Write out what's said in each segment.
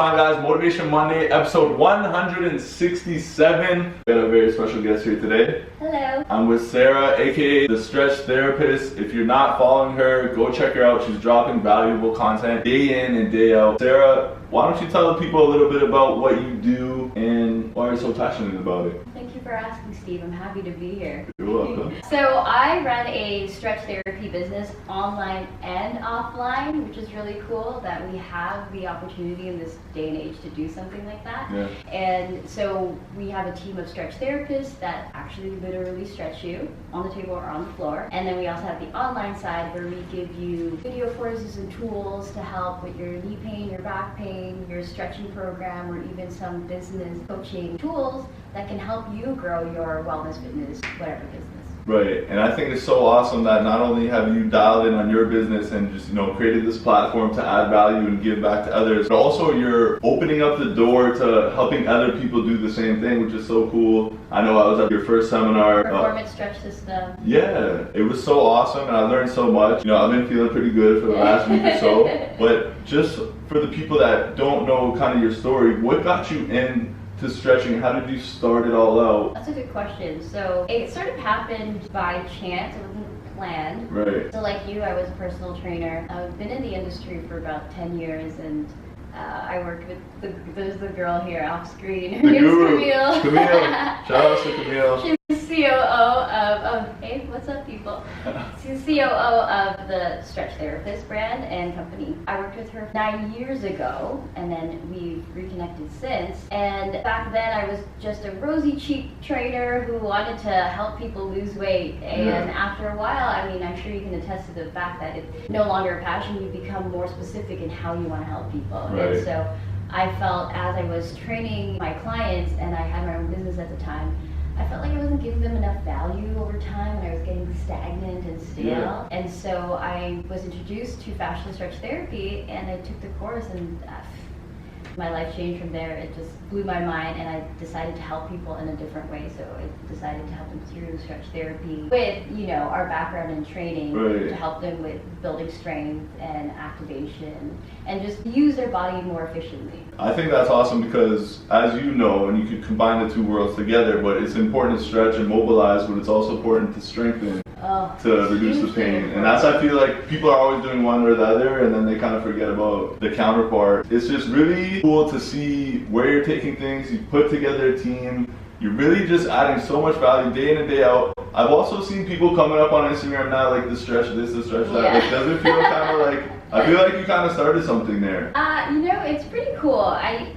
on, guys? Motivation Monday, episode 167. We have a very special guest here today. Hello. I'm with Sarah, aka the Stretch Therapist. If you're not following her, go check her out. She's dropping valuable content day in and day out. Sarah, why don't you tell the people a little bit about what you do and why you're so passionate about it? Thank you for asking, Steve. I'm happy to be here. You're welcome. So I run a stretch therapy business online and offline, which is really cool that we have the opportunity in this day and age to do something like that. Yeah. And so we have a team of stretch therapists that actually literally stretch you on the table or on the floor. And then we also have the online side where we give you video courses and tools to help with your knee pain, your back pain, your stretching program, or even some business coaching tools that can help you grow your wellness, fitness, whatever business. Right, and I think it's so awesome that not only have you dialed in on your business and just, created this platform to add value and give back to others, but also you're opening up the door to helping other people do the same thing, which is so cool. I know I was at your first seminar. Performance stretch system. Yeah, it was so awesome and I learned so much. I've been feeling pretty good for the last week or so, but just for the people that don't know kind of your story, what got you in to stretching? How did you start it all out? That's a good question. So it sort of happened by chance. It wasn't planned. Right. So like you, I was a personal trainer. I've been in the industry for about 10 years and I worked with there's the girl here off screen. Her name is Camille. Camille. Shout out to Camille. She's COO of hey, what's up, people? She's COO of the Stretch Therapist brand and company. I worked with her 9 years ago, and then we've reconnected since. And back then, I was just a rosy-cheeked trainer who wanted to help people lose weight. And after a while, I'm sure you can attest to the fact that it's no longer a passion. You become more specific in how you want to help people. Right. And so I felt as I was training my clients, and I had my own business at the time, I felt like I wasn't giving them enough value over time and I was getting stagnant and stale. Yeah. And so I was introduced to fascial stretch therapy and I took the course and my life changed from there. It just blew my mind and I decided to help people in a different way. So I decided to help them through stretch therapy with, our background in training to help them with building strength and activation and just use their body more efficiently. I think that's awesome because, as you know, and you could combine the two worlds together, but it's important to stretch and mobilize, but it's also important to strengthen to reduce the pain. And that's, I feel like people are always doing one or the other and then they kind of forget about the counterpart. It's just really cool to see where you're taking things. You've put together a team. You're really just adding so much value day in and day out. I've also seen people coming up on Instagram now like the stretch this, the stretch that. Yeah. Like, does it feel kind of like, I feel like you kind of started something there. It's pretty cool. I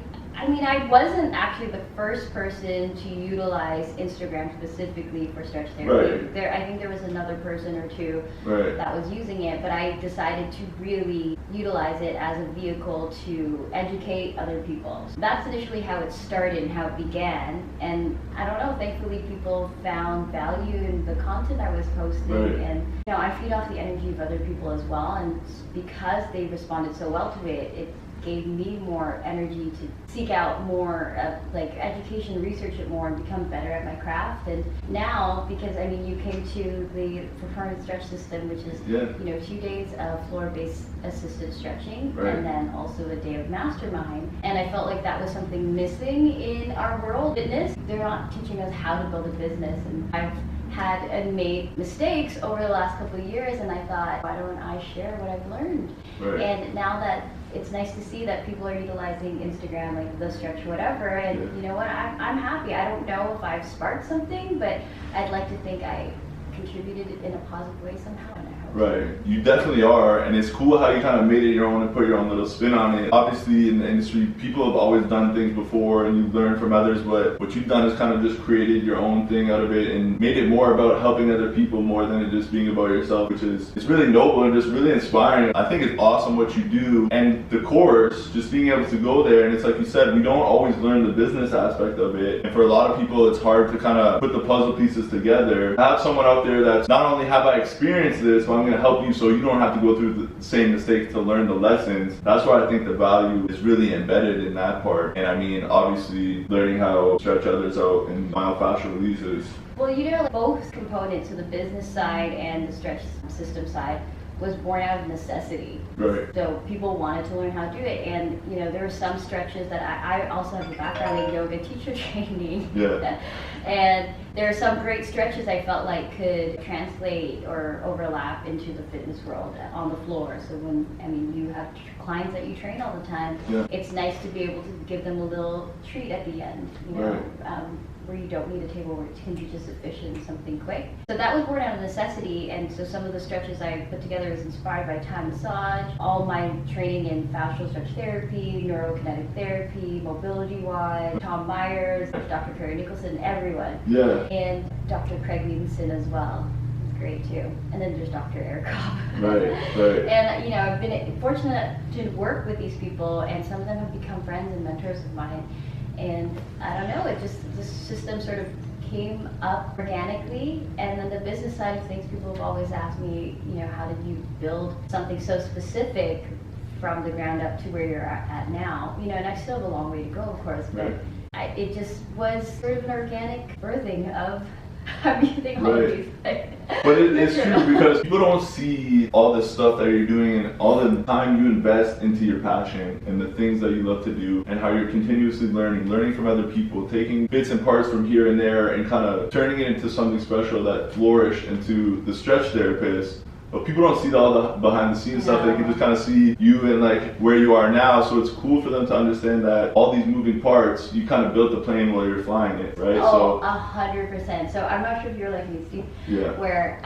wasn't actually the first person to utilize Instagram specifically for stretch therapy. Right. I think there was another person or two Right. that was using it, but I decided to really utilize it as a vehicle to educate other people. That's initially how it started and how it began. And I don't know, thankfully people found value in the content I was posting. Right. And I feed off the energy of other people as well. And because they responded so well to it, it gave me more energy to seek out more education, research it more, and become better at my craft. And now, because you came to the performance stretch system, which is 2 days of floor-based assisted stretching, and then also a day of mastermind. And I felt like that was something missing in our world. Fitness, they're not teaching us how to build a business, and I've had and made mistakes over the last couple of years, and I thought, why don't I share what I've learned? Right. And now that it's nice to see that people are utilizing Instagram, like the stretch whatever, and you know what, I'm happy. I don't know if I've sparked something, but I'd like to think I contributed in a positive way somehow. Right, you definitely are, and it's cool how you kind of made it your own and put your own little spin on it. Obviously in the industry, people have always done things before and you've learned from others, but what you've done is kind of just created your own thing out of it and made it more about helping other people more than it just being about yourself, which is, it's really noble and just really inspiring. I think it's awesome what you do, and the course, just being able to go there, and it's like you said, we don't always learn the business aspect of it, and for a lot of people it's hard to kind of put the puzzle pieces together. Have someone out there that's not only have I experienced this, but I'm going to help you so you don't have to go through the same mistakes to learn the lessons. That's where I think the value is really embedded in that part. And obviously learning how to stretch others out in myofascial releases. Well, both components, so the business side and the stretch system side, was born out of necessity. Right. So people wanted to learn how to do it, and you know there were some stretches that I also have a background in yoga teacher training. Yeah. And there are some great stretches I felt like could translate or overlap into the fitness world on the floor. So when, I mean, you have clients that you train all the time, Yeah. it's nice to be able to give them a little treat at the end, you know, Right. where you don't need a table, where it can be just efficient, something quick. So that was born out of necessity, and so some of the stretches I put together was inspired by Thai massage, all my training in fascial stretch therapy, neurokinetic therapy, mobility-wise, Tom Myers, Dr. Perry Nicholson, everyone. Yeah. And Dr. Craig Levinson as well. He's great too. And then there's Dr. Eric Cobb. Right, right. And you know, I've been fortunate to work with these people, and some of them have become friends and mentors of mine. And I don't know, the system sort of came up organically. And then the business side of things, people have always asked me, you know, how did you build something so specific from the ground up to where you're at now? You know, and I still have a long way to go, of course, but Right. it just was sort of an organic birthing of everything Right. always. But it's true because people don't see all the stuff that you're doing and all the time you invest into your passion and the things that you love to do and how you're continuously learning from other people, taking bits and parts from here and there and kind of turning it into something special that flourished into the stretch therapist. But people don't see all the behind the scenes stuff. They can just kind of see you and like where you are now. So it's cool for them to understand that all these moving parts, you kind of built the plane while you're flying it, right? Oh, 100%. So I'm not sure if you're like me, Steve. Yeah. Where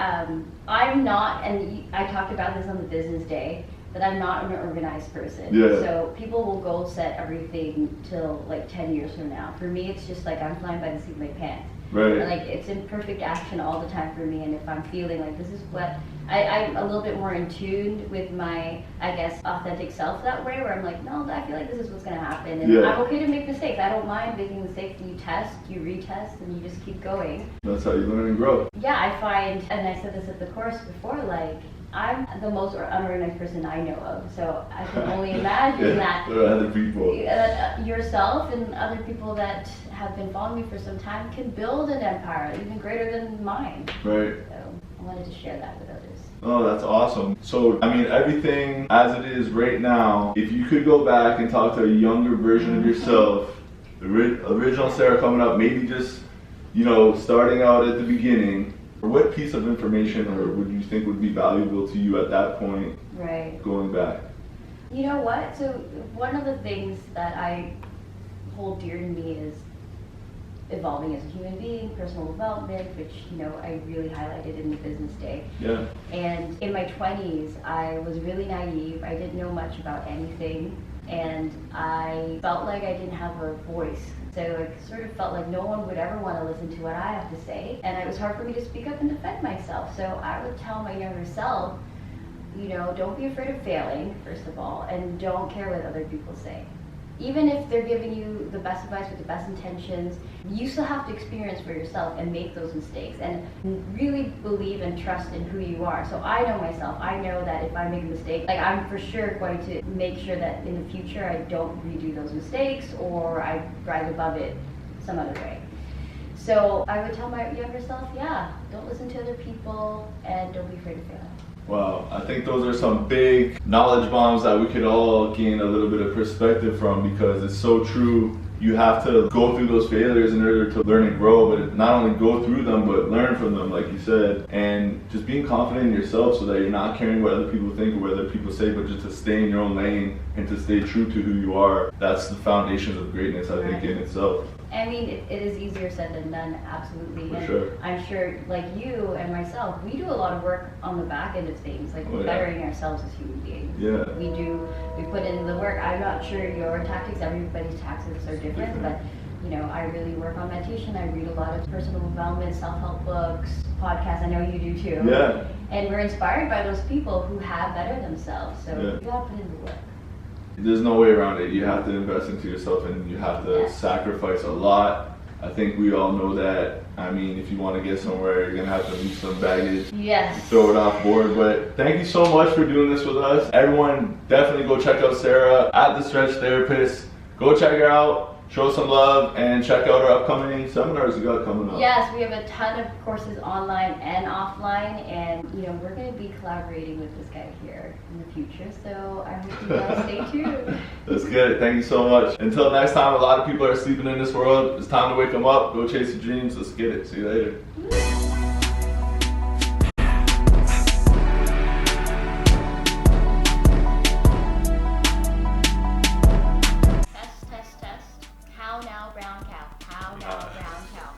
I'm not, and I talked about this on the business day, that I'm not an organized person. Yeah. So people will goal set everything till like 10 years from now. For me, it's just like I'm flying by the seat of my pants. Right. Like it's in perfect action all the time for me, and if I'm feeling like this is what I'm a little bit more in tune with my, I guess, authentic self that way, where I'm like, no, I feel like this is what's gonna happen, and Yeah. I'm okay to make mistakes. I don't mind making mistakes. You test, you retest, and you just keep going. That's how you learn and grow. Yeah, I find, and I said this at the course before, like I'm the most unorganized person I know of, so I can only imagine that there are other people. Yourself and other people that have been following me for some time can build an empire even greater than mine. Right. So I wanted to share that with others. Oh, that's awesome. So, I mean, everything as it is right now, if you could go back and talk to a younger version of yourself, the original Sarah coming up, maybe just, you know, starting out at the beginning, what piece of information or would you think would be valuable to you at that point, Right. going back? You know what? So one of the things that I hold dear to me is evolving as a human being, personal development, which, you know, I really highlighted in the business day. Yeah. And in my 20s, I was really naive. I didn't know much about anything, and I felt like I didn't have a voice. So it sort of felt like no one would ever want to listen to what I have to say, and it was hard for me to speak up and defend myself. So I would tell my younger self, you know, don't be afraid of failing, first of all, and don't care what other people say. Even if they're giving you the best advice with the best intentions, you still have to experience for yourself and make those mistakes and really believe and trust in who you are. So I know myself. I know that if I make a mistake, like I'm for sure going to make sure that in the future I don't redo those mistakes or I rise above it some other way. So I would tell my younger self, yeah, don't listen to other people and don't be afraid to fail. Wow, I think those are some big knowledge bombs that we could all gain a little bit of perspective from, because it's so true. You have to go through those failures in order to learn and grow, but not only go through them, but learn from them, like you said, and just being confident in yourself so that you're not caring what other people think or what other people say, but just to stay in your own lane and to stay true to who you are. That's the foundations of greatness, I think, in itself. I mean, it is easier said than done, absolutely. For and sure. I'm sure, like you and myself, we do a lot of work on the back end of things, like bettering ourselves as human beings. Yeah. We put in the work. I'm not sure your tactics, everybody's tactics are different, but you know, I really work on meditation. I read a lot of personal development, self-help books, podcasts. I know you do too. Yeah. And we're inspired by those people who have bettered themselves. So you gotta put in the work. There's no way around it. You have to invest into yourself and you have to sacrifice a lot. I think we all know that. I mean, if you want to get somewhere, you're going to have to leave some baggage. Yes. Throw it off board. But thank you so much for doing this with us. Everyone, definitely go check out Sarah at The Stretch Therapist. Go check her out. show us some love and check out our upcoming seminars we got coming up. Yes, we have a ton of courses online and offline, and we're going to be collaborating with this guy here in the future, so I hope you guys stay tuned. Let's get it. Thank you so much. Until next time, a lot of people are sleeping in this world. It's time to wake them up. Go chase your dreams. Let's get it. See you later.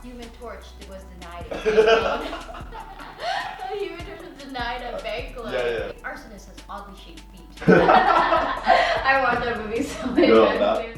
Human Torch was denied a Human Torch was denied a bank loan. Yeah. Arsonist has oddly shaped feet. I watched that movie so many times.